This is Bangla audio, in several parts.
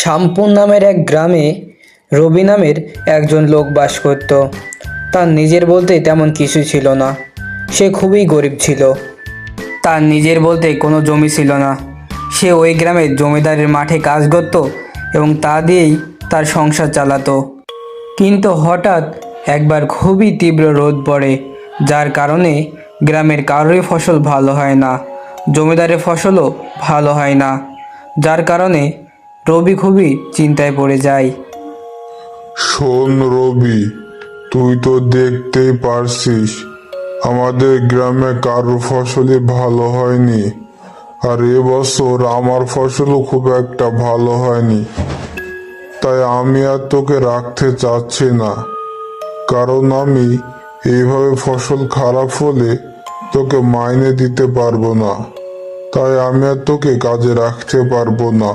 শ্যামপুর নামের এক গ্রামে রবি নামের একজন লোক বাস করত। তার নিজের বলতে তেমন কিছু ছিল না। সে খুবই গরিব ছিল। তার নিজের বলতে কোনো জমি ছিল না। সে ওই গ্রামের জমিদারের মাঠে কাজ করত এবং তা দিয়েই তার সংসার চালাতো। কিন্তু হঠাৎ একবার খুবই তীব্র রোদ পড়ে, যার কারণে গ্রামের কারোরই ফসল ভালো হয় না, জমিদারের ফসলও ভালো হয় না। যার কারণে রবি খুবই চিন্তায় পড়ে যায়। শোন রবি, তুই তো দেখতেই পারছিস আমাদের গ্রামে কারো ফসলই ভালো হয়নি। আর এবছর আমার ফসলও খুব একটা ভালো হয়নি। তাই আমি আর তোকে রাখতে চাচ্ছি না, কারণ আমি এইভাবে ফসল খারাপ হলে তোকে মাইনে দিতে পারবো না। তাই আমি আর তোকে কাজে রাখতে পারবো না।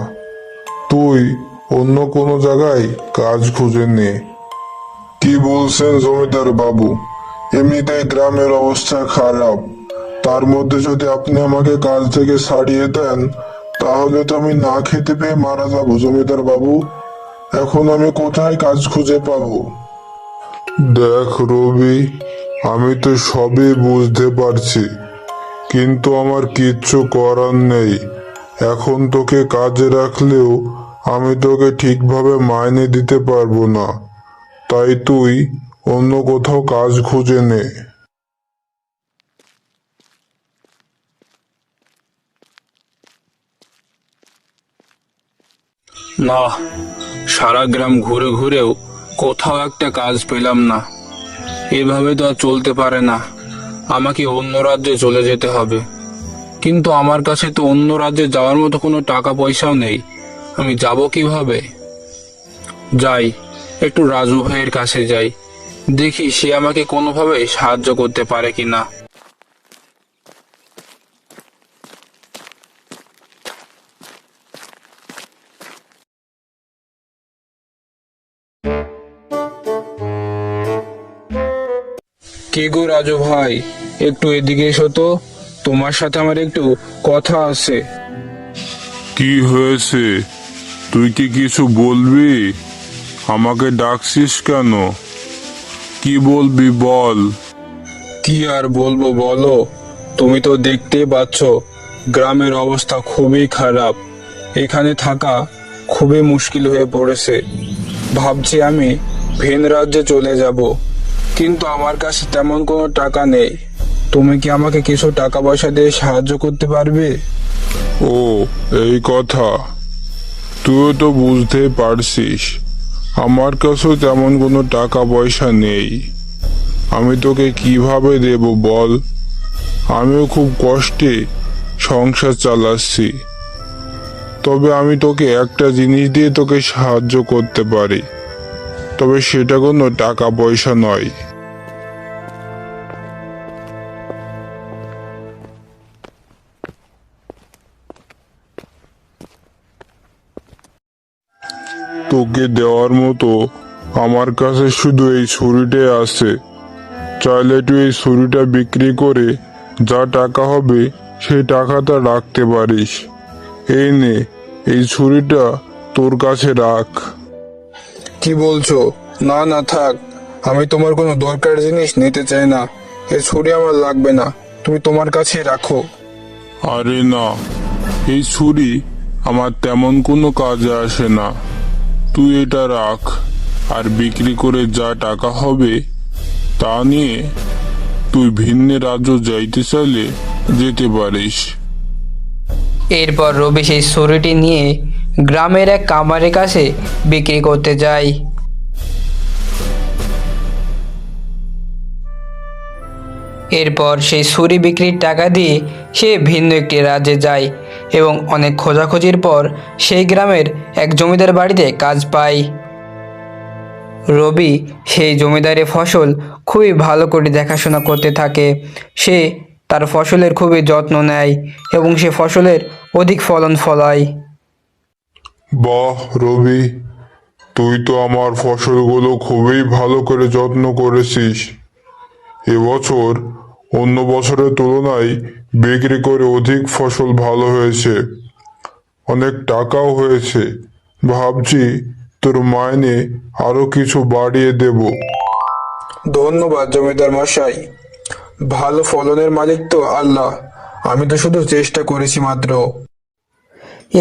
তুই অন্য কোনো জায়গায় কাজ খুঁজে নে। কি বলছেন জমিদার বাবু? এমনিতেই গ্রামের অবস্থা খারাপ, তার মধ্যে যদি আপনি আমাকে কাজ থেকে ছাড়িয়ে দেন তাহলে তো আমি না খেতে পেয়ে মারা যাব জমিদার বাবু। এখন আমি কোথায় কাজ খুঁজে পাবো? দেখ রবি, আমি তো সবই বুঝতে পারছি, কিন্তু আমার কিচ্ছু করার নেই। এখন তোকে কাজে রাখলেও আমি তোকে ঠিকভাবে মাইনে দিতে পারবো না। তাই তুই অন্য কোথাও কাজ খুঁজে নে। না, সারা গ্রাম ঘুরে ঘুরেও কোথাও একটা কাজ পেলাম না। এভাবে তো আর চলতে পারে না। আমাকে অন্য রাজ্যে চলে যেতে হবে। কিন্তু আমার কাছে তো অন্য রাজ্যে যাওয়ার মতো কোনো টাকা পয়সাও নেই। আমি যাব কিভাবে? যাই, একটু রাজু ভাইয়ের কাছে যাই, দেখি সে আমাকে কোনোভাবে সাহায্য করতে পারে কিনা। কে গো রাজু ভাই, একটু এদিকে এসো তো, তোমার সাথে আমার একটু কথা আছে। কি হয়েছে? তুই কি কিছু বলবি? আমাকে ডাকছিস কেন? কি বলবি বল। কি আর বলবো বলো, তুমি তো দেখতেই পাচ্ছ গ্রামের অবস্থা খুবই খারাপ। এখানে থাকা খুবই মুশকিল হয়ে পড়েছে। ভাবছি আমি ভিন রাজ্যে চলে যাব, কিন্তু আমার কাছে তেমন কোনো টাকা নেই। তুমি কি আমাকে কিছু টাকা পয়সা দিয়ে সাহায্য করতে পারবে? ও, এই কথা। তুইও তো বুঝতেই পারছিস আমার কাছেও তেমন কোনো টাকা পয়সা নেই। আমি তোকে কিভাবে দেব বল? আমিও খুব কষ্টে সংসার চালাচ্ছি। তবে আমি তোকে একটা জিনিস দিয়ে তোকে সাহায্য করতে পারি, তবে সেটা কোনো টাকা পয়সা নয়। তোকে দেওয়ার মতো আমার কাছে শুধু এই ছুরিটাই আছে। চাইলে তুই এই ছুরিটা বিক্রি করে যা টাকা হবে সেই টাকাটা রাখতে পারিস। এই নে, এই ছুরিটা তোর কাছে রাখ। কি বলছো? না না, থাক, আমি তোমার কোনো দরকার জিনিস নিতে চাই না। এই ছুরি আমার লাগবে না, তুমি তোমার কাছে রাখো। আরে না, এই ছুরি আমার তেমন কোনো কাজে আসে না। তুই এটা রাখ, আর বিক্রি করে যা টাকা হবে তা নিয়ে তুই ভিন্ন রাজ্য যাইতে চাইলে যেতে পারিস। এরপর রবি সেই ছুরিটি নিয়ে গ্রামের এক কামারের কাছে বিক্রি করতে যায়। এরপর সেই ছুরি বিক্রির টাকা দিয়ে সে ভিন্ন একটি রাজ্যে যায় এবং অনেক খোঁজাখুঁজির পর সেই গ্রামের এক জমিদার বাড়িতে কাজ পায়। রবি সেই জমিদারের ফসল খুবই ভালো করে দেখাশোনা করতে থাকে। সে তার ফসলের খুবই যত্ন নেয় এবং সে ফসলের অধিক ফলন ফলায়। বাহ রবি, তুই তো আমার ফসলগুলো খুবই ভালো করে যত্ন করেছিস। এবছর অন্য বছরের তুলনায় বিক্রি করে অধিক ফসল ভালো হয়েছে, অনেক টাকাও হয়েছে। ভাবছি তোর মাইনে আরো কিছু বাড়িয়ে দেব। ধন্যবাদ জমিদার মশাই। ভালো ফলনের মালিক তো আল্লাহ, আমি তো শুধু চেষ্টা করেছি মাত্র।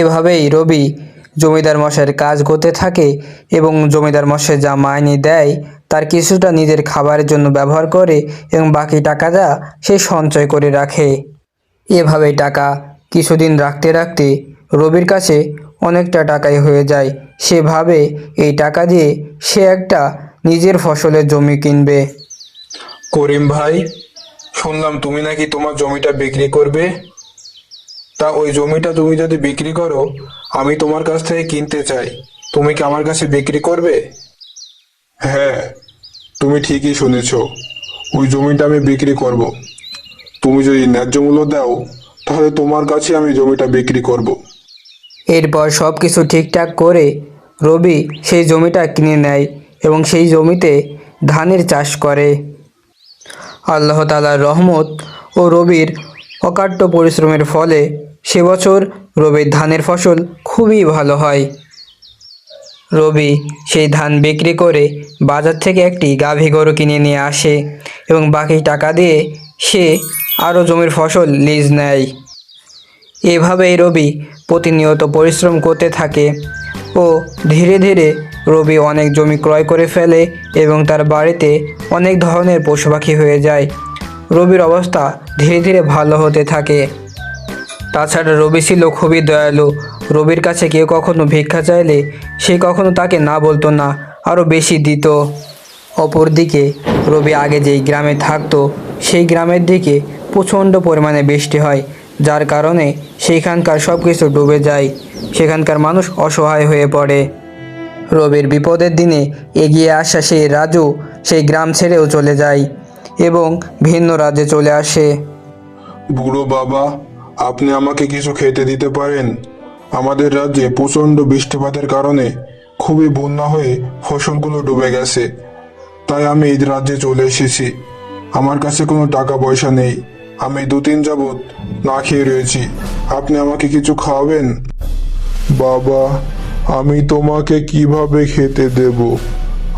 এভাবেই রবি জমিদার মশাইয়ের কাজ করতে থাকে এবং জমিদার মশাই যা মাইনে দেয় তার কিছুটা নিজের খাবারের জন্য ব্যবহার করে এবং বাকি টাকাটা সে সঞ্চয় করে রাখে। এভাবে টাকা কিছুদিন রাখতে রাখতে রবির কাছে অনেকটা টাকাই হয়ে যায়। সে ভাবে এই টাকা দিয়ে সে একটা নিজের ফসলের জমি কিনবে। করিম ভাই, শুনলাম তুমি নাকি তোমার জমিটা বিক্রি করবে। তা ওই জমিটা তুমি যদি বিক্রি করো, আমি তোমার কাছ থেকে কিনতে চাই। তুমি কি আমার কাছে বিক্রি করবে? হ্যাঁ, তুমি ঠিকই শুনেছ, ওই জমিটা আমি বিক্রি করব। তুমি যদি ন্যায্য মূল্য দাও তাহলে তোমার কাছে আমি জমিটা বিক্রি করব। এরপর সব কিছু ঠিকঠাক করে রবি সেই জমিটা কিনে নেয় এবং সেই জমিতে ধানের চাষ করে। আল্লাহ তাআলার রহমত ও রবির অকাট্য পরিশ্রমের ফলে সে বছর রবির ধানের ফসল খুবই ভালো হয়। রবি সেই ধান বিক্রি করে বাজার থেকে একটি গাভী গরু কিনে নিয়ে আসে এবং বাকি টাকা দিয়ে সে আরও জমির ফসল লিজ নেয়। এভাবেই রবি প্রতিনিয়ত পরিশ্রম করতে থাকে ও ধীরে ধীরে রবি অনেক জমি ক্রয় করে ফেলে এবং তার বাড়িতে অনেক ধরনের পশু পাখি হয়ে যায়। রবির অবস্থা ধীরে ধীরে ভালো হতে থাকে। তাছাড়া রবি ছিল খুবই দয়ালু। রবির কাছে কেউ কখনো ভিক্ষা চাইলে সে কখনো তাকে না বলতো না, আরও বেশি দিত। অপরদিকে রবি আগে যেই গ্রামে থাকতো সেই গ্রামের দিকে প্রচণ্ড পরিমাণে বৃষ্টি হয়, যার কারণে সেইখানকার সব কিছু ডুবে যায়। সেখানকার মানুষ অসহায় হয়ে পড়ে। রবির বিপদের দিনে এগিয়ে আসা সেই রাজু সেই গ্রাম ছেড়েও চলে যায় এবং ভিন্ন রাজ্যে চলে আসে। বুড়ো বাবা, আপনি আমাকে কিছু খেতে দিতে পারেন? আমাদের রাজ্যে প্রচণ্ড বৃষ্টিপাতের কারণে খুবই বন্যা হয়ে ফসলগুলো ডুবে গেছে, তাই আমি এই রাজ্যে চলে এসেছি। আমার কাছে কোনো টাকা পয়সা নেই, আমি 2-3 যাবৎ না খেয়ে রয়েছি। আপনি আমাকে কিছু খাওয়াবেন? বাবা, আমি তোমাকে কিভাবে খেতে দেব?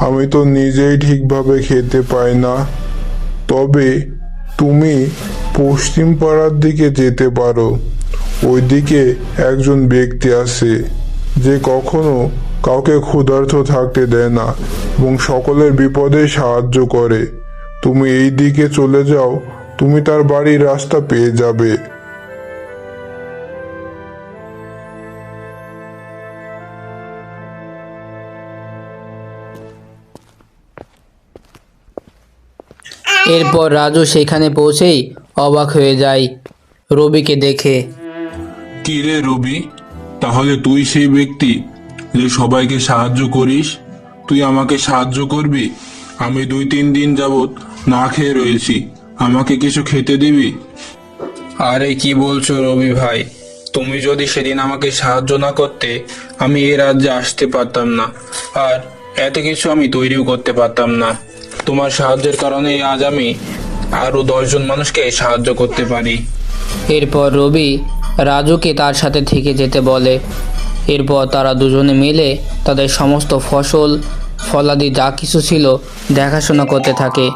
আমি তো নিজেই ঠিকভাবে খেতে পাই না। তবে তুমি পশ্চিম পাড়ার দিকে যেতে পারো। ওইদিকে একজন ব্যক্তি আছে যে কখনো কাউকে ক্ষুধার্ত থাকতে দেয় না এবং সকলের বিপদে সাহায্য করে। তুমি এই দিকে চলে যাও, তুমি তার বাড়ির রাস্তা পেয়ে যাবে। এরপর রাজু সেখানে পৌঁছেই অবাক হয়ে যায় রবিকে দেখে। কি রে রবি, তাহলে তুই সেই ব্যক্তি যে সবাইকে সাহায্য করিস? তুই আমাকে সাহায্য করবি? আমি 2-3 দিন যাবৎ না খেয়ে রয়েছি, আমাকে কিছু খেতে দিবি? আরে কি বলছো রবি ভাই, তুমি যদি সেদিন আমাকে সাহায্য না করতে আমি এই রাজ্যে আসতে পারতাম না, আর এত কিছু আমি তৈরিও করতে পারতাম না। তোমার সাহায্যের কারণে আজ আমি আরো 10 জন মানুষকে সাহায্য করতে পারি। এরপর রবি রাজুকে তার সাথে থেকে যেতে বলে। এরপর তারা দুজনে মিলে তাদের সমস্ত ফসল ফলাদি যা কিছু ছিল দেখাশোনা করতে থাকে।